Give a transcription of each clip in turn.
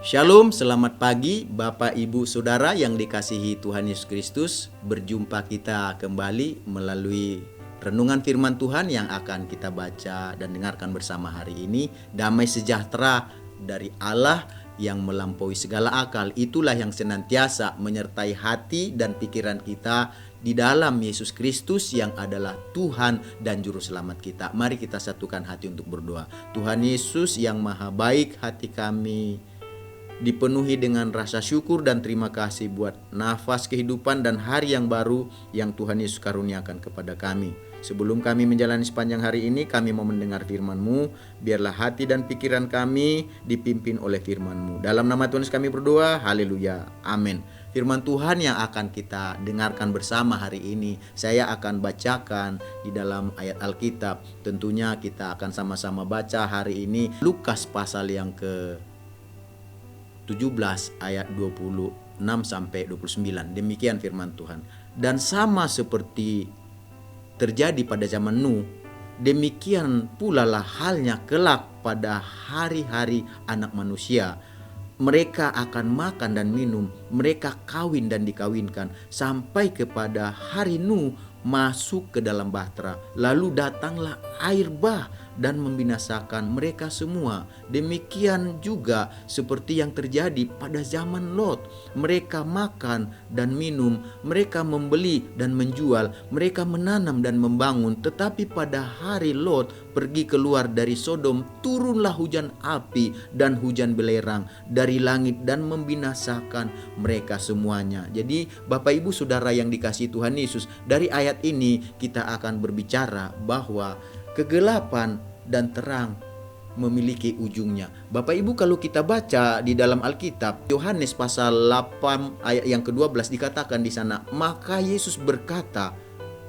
Shalom, selamat pagi Bapak Ibu Saudara yang dikasihi Tuhan Yesus Kristus. Berjumpa kita kembali melalui renungan firman Tuhan yang akan kita baca dan dengarkan bersama hari ini. Damai sejahtera dari Allah yang melampaui segala akal, itulah yang senantiasa menyertai hati dan pikiran kita di dalam Yesus Kristus yang adalah Tuhan dan Juru Selamat kita. Mari kita satukan hati untuk berdoa. Tuhan Yesus yang maha baik, hati kami dipenuhi dengan rasa syukur dan terima kasih buat nafas kehidupan dan hari yang baru yang Tuhan Yesus karuniakan kepada kami. Sebelum kami menjalani sepanjang hari ini, kami mau mendengar firman-Mu. Biarlah hati dan pikiran kami dipimpin oleh firman-Mu. Dalam nama Tuhan Yesus kami berdoa, haleluya, amin. Firman Tuhan yang akan kita dengarkan bersama hari ini, saya akan bacakan di dalam ayat Alkitab. Tentunya kita akan sama-sama baca hari ini Lukas pasal yang ke 17 ayat 26 sampai 29. Demikian firman Tuhan. Dan sama seperti terjadi pada zaman Nuh, demikian pula lah halnya kelak pada hari-hari anak manusia. Mereka akan makan dan minum, mereka kawin dan dikawinkan, sampai kepada hari Nuh masuk ke dalam bahtera. Lalu datanglah air bah dan membinasakan mereka semua. Demikian juga seperti yang terjadi pada zaman Lot. Mereka makan dan minum, mereka membeli dan menjual, mereka menanam dan membangun. Tetapi pada hari Lot pergi keluar dari Sodom, turunlah hujan api dan hujan belerang dari langit dan membinasakan mereka semuanya. Jadi Bapak Ibu Saudara yang dikasihi Tuhan Yesus, dari ayat ini kita akan berbicara bahwa kegelapan dan terang memiliki ujungnya. Bapak Ibu, kalau kita baca di dalam Alkitab, Yohanes pasal 8 ayat yang ke-12 dikatakan di sana, maka Yesus berkata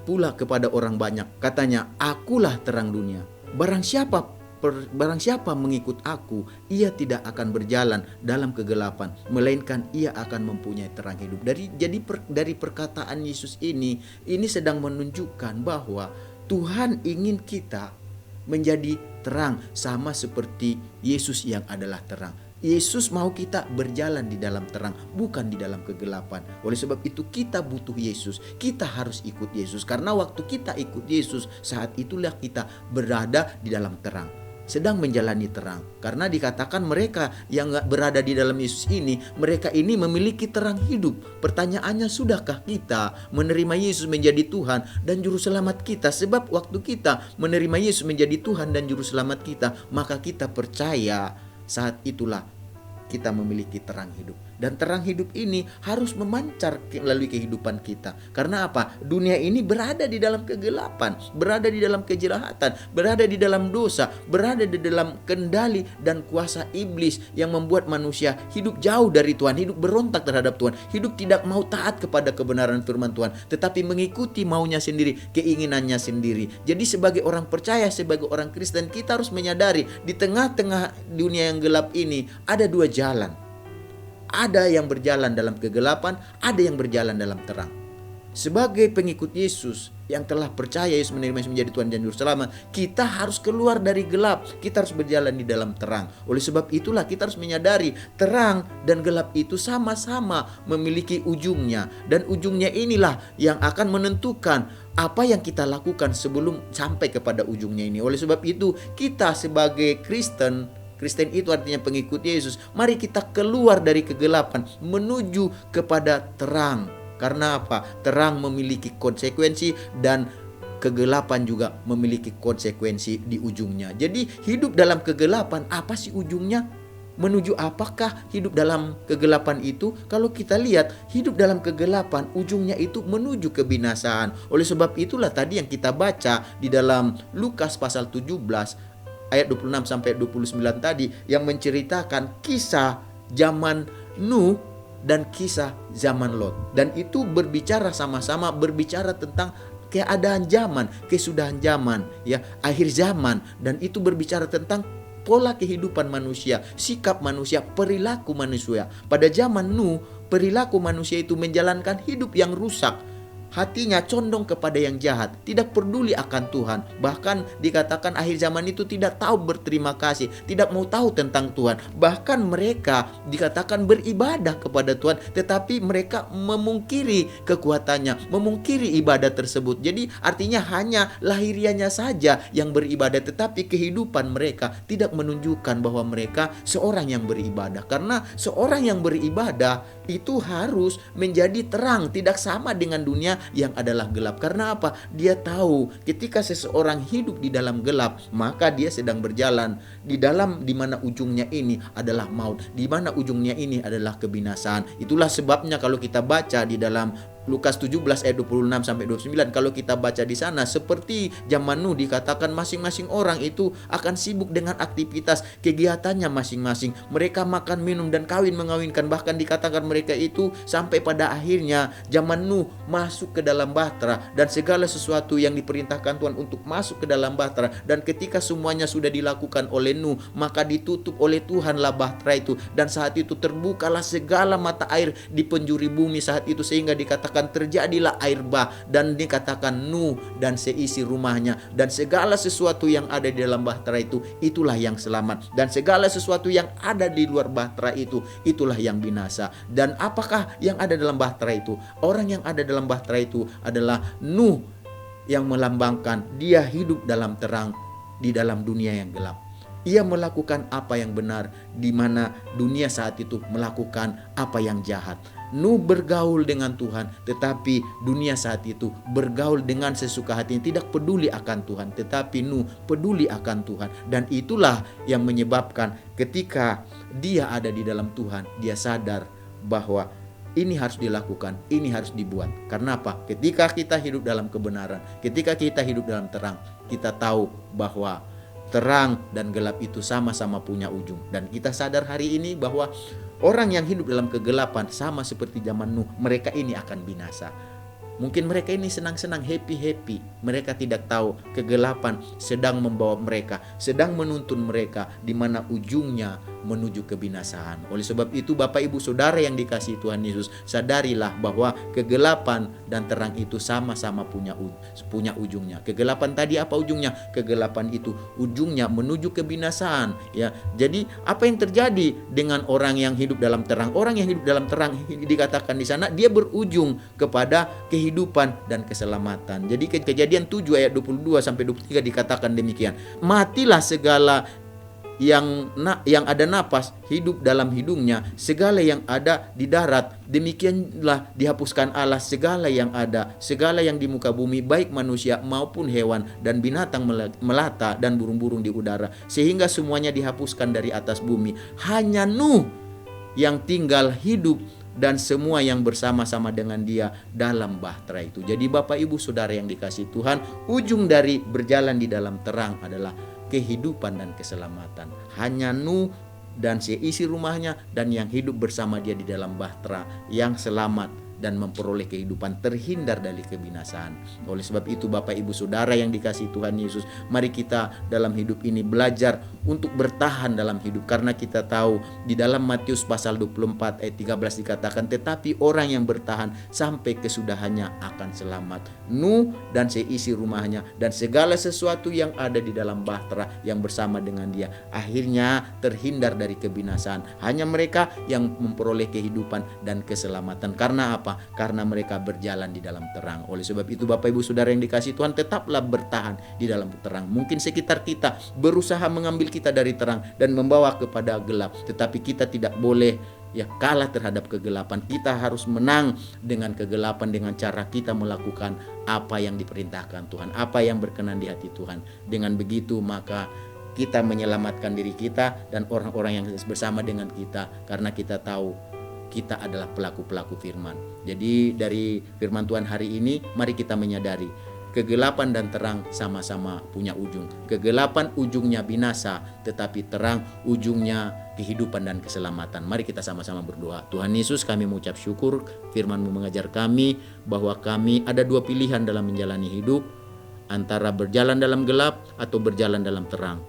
pula kepada orang banyak, katanya, akulah terang dunia. Barang siapa mengikut aku, ia tidak akan berjalan dalam kegelapan, melainkan ia akan mempunyai terang hidup. Dari perkataan Yesus ini sedang menunjukkan bahwa Tuhan ingin kita menjadi terang sama seperti Yesus yang adalah terang. Yesus mau kita berjalan di dalam terang, bukan di dalam kegelapan. Oleh sebab itu kita butuh Yesus. Kita harus ikut Yesus. Karena waktu kita ikut Yesus, saat itulah kita berada di dalam terang, sedang menjalani terang. Karena dikatakan mereka yang berada di dalam Yesus ini, mereka ini memiliki terang hidup. Pertanyaannya, sudahkah kita menerima Yesus menjadi Tuhan dan Juru Selamat kita? Sebab waktu kita menerima Yesus menjadi Tuhan dan Juru Selamat kita, maka kita percaya saat itulah kita memiliki terang hidup. Dan terang hidup ini harus memancar melalui kehidupan kita. Karena apa? Dunia ini berada di dalam kegelapan, berada di dalam kejahatan, berada di dalam dosa, berada di dalam kendali dan kuasa iblis yang membuat manusia hidup jauh dari Tuhan, hidup berontak terhadap Tuhan, hidup tidak mau taat kepada kebenaran firman Tuhan, tetapi mengikuti maunya sendiri, keinginannya sendiri. Jadi sebagai orang percaya, sebagai orang Kristen, kita harus menyadari di tengah-tengah dunia yang gelap ini ada dua jalan. Ada yang berjalan dalam kegelapan, ada yang berjalan dalam terang. Sebagai pengikut Yesus yang telah percaya Yesus menerima Yesus menjadi Tuhan dan Juru Selamat, kita harus keluar dari gelap, kita harus berjalan di dalam terang. Oleh sebab itulah kita harus menyadari terang dan gelap itu sama-sama memiliki ujungnya. Dan ujungnya inilah yang akan menentukan apa yang kita lakukan sebelum sampai kepada ujungnya ini. Oleh sebab itu kita sebagai Kristen itu artinya pengikut Yesus, mari kita keluar dari kegelapan menuju kepada terang. Karena apa? Terang memiliki konsekuensi dan kegelapan juga memiliki konsekuensi di ujungnya. Jadi hidup dalam kegelapan, apa sih ujungnya? Menuju apakah hidup dalam kegelapan itu? Kalau kita lihat hidup dalam kegelapan, ujungnya itu menuju kebinasaan. Oleh sebab itulah tadi yang kita baca di dalam Lukas pasal 17 ayat 26 sampai 29 tadi yang menceritakan kisah zaman Nuh dan kisah zaman Lot. Dan itu berbicara sama-sama berbicara tentang keadaan zaman, kesudahan zaman, ya, akhir zaman, dan itu berbicara tentang pola kehidupan manusia, sikap manusia, perilaku manusia. Pada zaman Nuh, perilaku manusia itu menjalankan hidup yang rusak. hatinya condong kepada yang jahat, tidak peduli akan Tuhan. Bahkan dikatakan akhir zaman itu tidak tahu berterima kasih, tidak mau tahu tentang Tuhan. Bahkan mereka dikatakan beribadah kepada Tuhan, tetapi mereka memungkiri kekuatannya, memungkiri ibadah tersebut. Jadi artinya hanya lahirianya saja yang beribadah, tetapi kehidupan mereka tidak menunjukkan bahwa mereka seorang yang beribadah. Karena seorang yang beribadah itu harus menjadi terang, tidak sama dengan dunia yang adalah gelap. Karena apa? Dia tahu ketika seseorang hidup di dalam gelap, maka dia sedang berjalan di mana ujungnya ini adalah maut, di mana ujungnya ini adalah kebinasaan. Itulah sebabnya kalau kita baca di dalam Lukas 17 ayat 26 sampai 29, kalau kita baca di sana, seperti zaman Nuh dikatakan masing-masing orang itu akan sibuk dengan aktivitas kegiatannya masing-masing. Mereka makan, minum dan kawin mengawinkan. Bahkan dikatakan mereka itu sampai pada akhirnya zaman Nuh masuk ke dalam bahtera dan segala sesuatu yang diperintahkan Tuhan untuk masuk ke dalam bahtera. Dan ketika semuanya sudah dilakukan oleh Nuh, maka ditutup oleh Tuhanlah bahtera itu, dan saat itu terbukalah segala mata air di penjuru bumi saat itu, sehingga dikatakan terjadilah air bah, dan dikatakan Nuh dan seisi rumahnya dan segala sesuatu yang ada di dalam bahtera itu, itulah yang selamat, dan segala sesuatu yang ada di luar bahtera itu, itulah yang binasa. Dan apakah yang ada dalam bahtera itu? Orang yang ada dalam bahtera itu adalah Nuh, yang melambangkan dia hidup dalam terang di dalam dunia yang gelap. Ia melakukan apa yang benar, di mana dunia saat itu melakukan apa yang jahat. Nuh bergaul dengan Tuhan, tetapi dunia saat itu bergaul dengan sesuka hatinya, tidak peduli akan Tuhan. Tetapi Nuh peduli akan Tuhan, dan itulah yang menyebabkan ketika dia ada di dalam Tuhan, dia sadar bahwa ini harus dilakukan, ini harus dibuat. Karena apa? Ketika kita hidup dalam kebenaran, ketika kita hidup dalam terang, kita tahu bahwa terang dan gelap itu sama-sama punya ujung. Dan kita sadar hari ini bahwa orang yang hidup dalam kegelapan sama seperti zaman Nuh, mereka ini akan binasa. Mungkin mereka ini senang-senang, happy-happy. Mereka tidak tahu kegelapan sedang membawa mereka, sedang menuntun mereka, di mana ujungnya menuju kebinasaan. Oleh sebab itu Bapak Ibu Saudara yang dikasihi Tuhan Yesus, sadarilah bahwa kegelapan dan terang itu sama-sama punya ujungnya. Kegelapan tadi apa ujungnya? Kegelapan itu ujungnya menuju kebinasaan, ya. Jadi apa yang terjadi dengan orang yang hidup dalam terang? Orang yang hidup dalam terang dikatakan di sana dia berujung kepada kehidupan dan keselamatan. Jadi Kejadian 7 ayat 22 sampai 23 dikatakan demikian. Matilah segala yang ada napas hidup dalam hidungnya, segala yang ada di darat, demikianlah dihapuskan Allah segala yang ada, segala yang di muka bumi, baik manusia maupun hewan dan binatang melata dan burung-burung di udara, sehingga semuanya dihapuskan dari atas bumi. Hanya Nuh yang tinggal hidup dan semua yang bersama-sama dengan dia dalam bahtera itu. Jadi Bapak Ibu Saudara yang dikasihi Tuhan, ujung dari berjalan di dalam terang adalah kehidupan dan keselamatan. Hanya Nuh dan seisi rumahnya dan yang hidup bersama dia di dalam bahtera yang selamat dan memperoleh kehidupan, terhindar dari kebinasaan. Oleh sebab itu Bapak Ibu Saudara yang dikasihi Tuhan Yesus, mari kita dalam hidup ini belajar untuk bertahan dalam hidup, karena kita tahu di dalam Matius pasal 24 ayat 13 dikatakan, tetapi orang yang bertahan sampai kesudahannya akan selamat. Nuh dan seisi rumahnya dan segala sesuatu yang ada di dalam bahtera yang bersama dengan dia akhirnya terhindar dari kebinasaan. Hanya mereka yang memperoleh kehidupan dan keselamatan. Karena apa? Karena mereka berjalan di dalam terang. Oleh sebab itu Bapak Ibu Saudara yang dikasihi Tuhan, tetaplah bertahan di dalam terang. Mungkin sekitar kita berusaha mengambil kita dari terang dan membawa kepada gelap, tetapi kita tidak boleh kalah terhadap kegelapan. Kita harus menang dengan kegelapan dengan cara kita melakukan apa yang diperintahkan Tuhan, apa yang berkenan di hati Tuhan. Dengan begitu maka kita menyelamatkan diri kita dan orang-orang yang bersama dengan kita, karena kita tahu kita adalah pelaku-pelaku firman. Jadi dari firman Tuhan hari ini, mari kita menyadari kegelapan dan terang sama-sama punya ujung. Kegelapan ujungnya binasa, tetapi terang ujungnya kehidupan dan keselamatan. Mari kita sama-sama berdoa. Tuhan Yesus, kami mengucap syukur firman-Mu mengajar kami bahwa kami ada dua pilihan dalam menjalani hidup, antara berjalan dalam gelap atau berjalan dalam terang.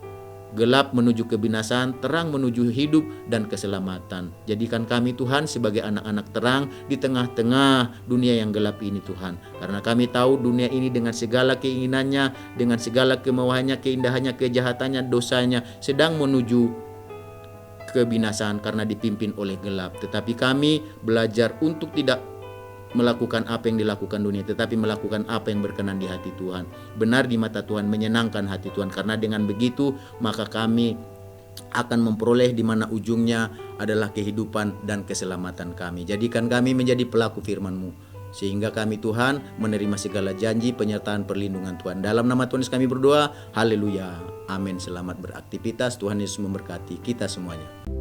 gelap menuju kebinasaan, terang menuju hidup dan keselamatan. Jadikan kami Tuhan sebagai anak-anak terang di tengah-tengah dunia yang gelap ini Tuhan. Karena kami tahu dunia ini dengan segala keinginannya, dengan segala kemauannya, keindahannya, kejahatannya, dosanya sedang menuju kebinasaan karena dipimpin oleh gelap. Tetapi kami belajar untuk tidak melakukan apa yang dilakukan dunia, tetapi melakukan apa yang berkenan di hati Tuhan. Benar di mata Tuhan, menyenangkan hati Tuhan. Karena dengan begitu maka kami akan memperoleh di mana ujungnya adalah kehidupan dan keselamatan kami. Jadikan kami menjadi pelaku firman-Mu, sehingga kami Tuhan menerima segala janji penyertaan perlindungan Tuhan. Dalam nama Tuhan Yesus kami berdoa. Haleluya. Amin. Selamat beraktivitas. Tuhan Yesus memberkati kita semuanya.